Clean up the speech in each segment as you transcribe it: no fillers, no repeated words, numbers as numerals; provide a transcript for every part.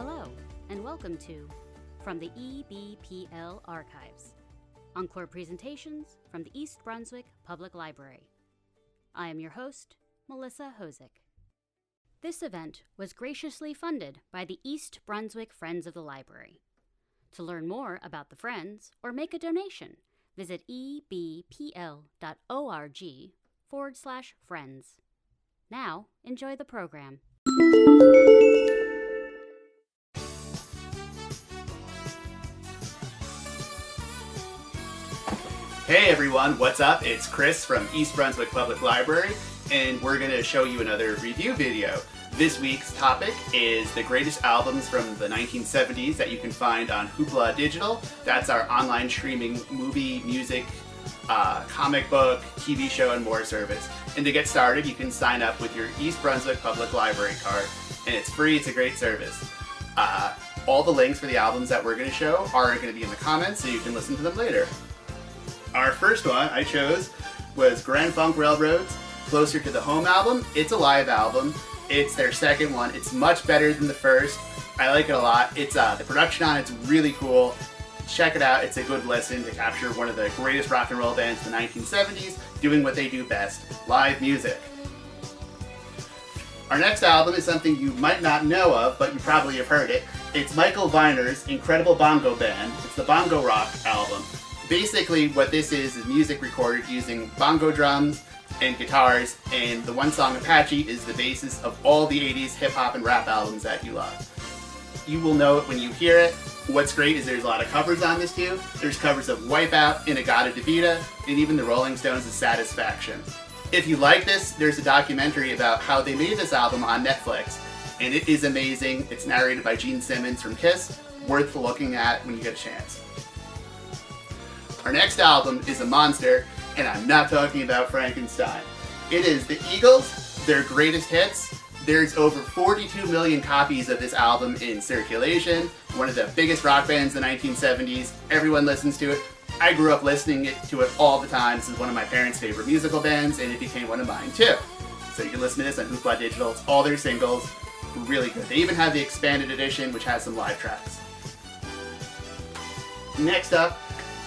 Hello, and welcome to From the EBPL Archives, Encore presentations from the East Brunswick Public Library. I am your host, Melissa Hosick. This event was graciously funded by the East Brunswick Friends of the Library. To learn more about the Friends or make a donation, visit ebpl.org/friends. Now, enjoy the program. Hey everyone, what's up? It's Chris from East Brunswick Public Library, and we're going to show you another review video. This week's topic is the greatest albums from the 1970s that you can find on Hoopla Digital. That's our online streaming movie, music, comic book, TV show, and more service. And to get started, you can sign up with your East Brunswick Public Library card, and it's free. It's a great service. All the links for the albums that we're going to show are going to be in the comments, so you can listen to them later. Our first one I chose was Grand Funk Railroad's Closer to the Home album. It's a live album. It's their second one. It's much better than the first. I like it a lot. It's the production on it's really cool. Check it out. It's a good listen to capture one of the greatest rock and roll bands in the 1970s doing what they do best, live music. Our next album is something you might not know of, but you probably have heard it. It's Michael Viner's Incredible Bongo Band. It's the Bongo Rock album. Basically, what this is music recorded using bongo drums and guitars, and the one song Apache is the basis of all the 80s hip-hop and rap albums that you love. You will know it when you hear it. What's great is there's a lot of covers on this too. There's covers of Wipeout, In-A-Gadda-Da-Vida, and even the Rolling Stones' Satisfaction. If you like this, there's a documentary about how they made this album on Netflix, and it is amazing. It's narrated by Gene Simmons from Kiss, worth looking at when you get a chance. Our next album is a monster, and I'm not talking about Frankenstein. It is the Eagles, their greatest hits. There's over 42 million copies of this album in circulation. One of the biggest rock bands in the 1970s. Everyone listens to it. I grew up listening to it all the time. This is one of my parents' favorite musical bands, and it became one of mine too. So you can listen to this on Hoopla Digital. It's all their singles. Really good. They even have the expanded edition, which has some live tracks. Next up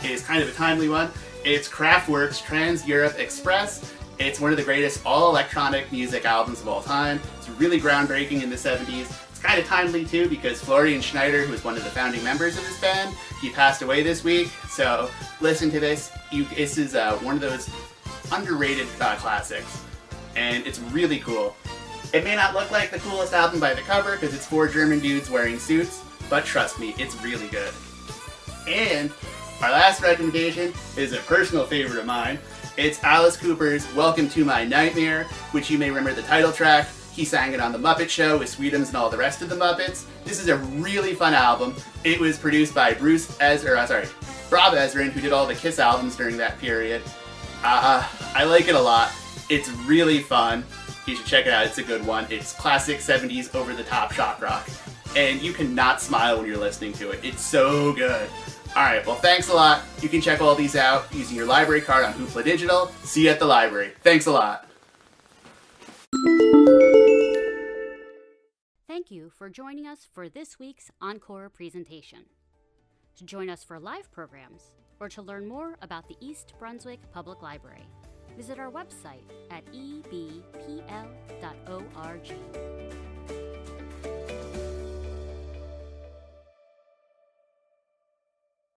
is kind of a timely one. It's Kraftwerk's Trans-Europe Express. It's one of the greatest all-electronic music albums of all time. It's really groundbreaking in the 70s. It's kind of timely too because Florian Schneider, who was one of the founding members of this band, he passed away this week. So listen to this. This is one of those underrated classics, and it's really cool. It may not look like the coolest album by the cover because it's 4 German dudes wearing suits, but trust me, it's really good. And our last recommendation is a personal favorite of mine. It's Alice Cooper's Welcome to My Nightmare, which you may remember the title track. He sang it on The Muppet Show with Sweetums and all the rest of the Muppets. This is a really fun album. It was produced by Rob Ezrin, who did all the Kiss albums during that period. I like it a lot. It's really fun. You should check it out. It's a good one. It's classic 70s over-the-top shock rock. And you cannot smile when you're listening to it. It's so good. Alright, well thanks a lot. You can check all these out using your library card on Hoopla Digital. See you at the library. Thanks a lot. Thank you for joining us for this week's Encore presentation. To join us for live programs, or to learn more about the East Brunswick Public Library, visit our website at ebpl.org.